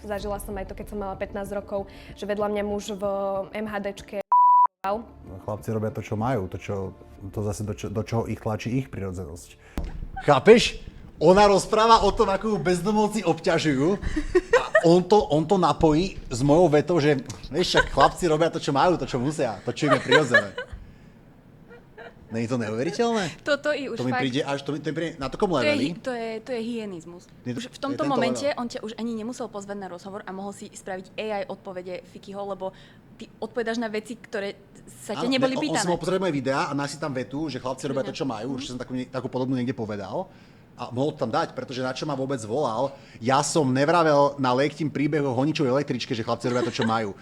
zažila som aj to, keď som mala 15 rokov, že vedľa mňa muž v MHDčke Chlapci robia to, čo majú, to zase do čoho ich tlačí ich prirodzenosť. Chápeš? Ona rozpráva o tom, ako ju bezdomovci obťažujú a on to napojí s mojou vetou, že vieš, však chlapci robia to, čo majú, to, čo musia, to, čo im je prirodzené. Není to neuveriteľné? Toto i už To mi fakt... príde až to mi príde na takom leveli. To je hyenizmus. Je to- Už v je tomto tento momente level. on ťa už ani nemusel pozvať na rozhovor a mohol si spraviť AI odpovede Fikyho, lebo ty odpovedáš na veci, ktoré sa ťa neboli On pýtané. som pozrieť moje videá a nási tam vetu, že chlapci robia to, čo majú, už som takú podobnú niekde povedal. A mohol to tam dať, pretože na čo ma vôbec volal, ja som nevravel na Lektim príbeh o honičovej električke, že chlapci robia to, čo majú.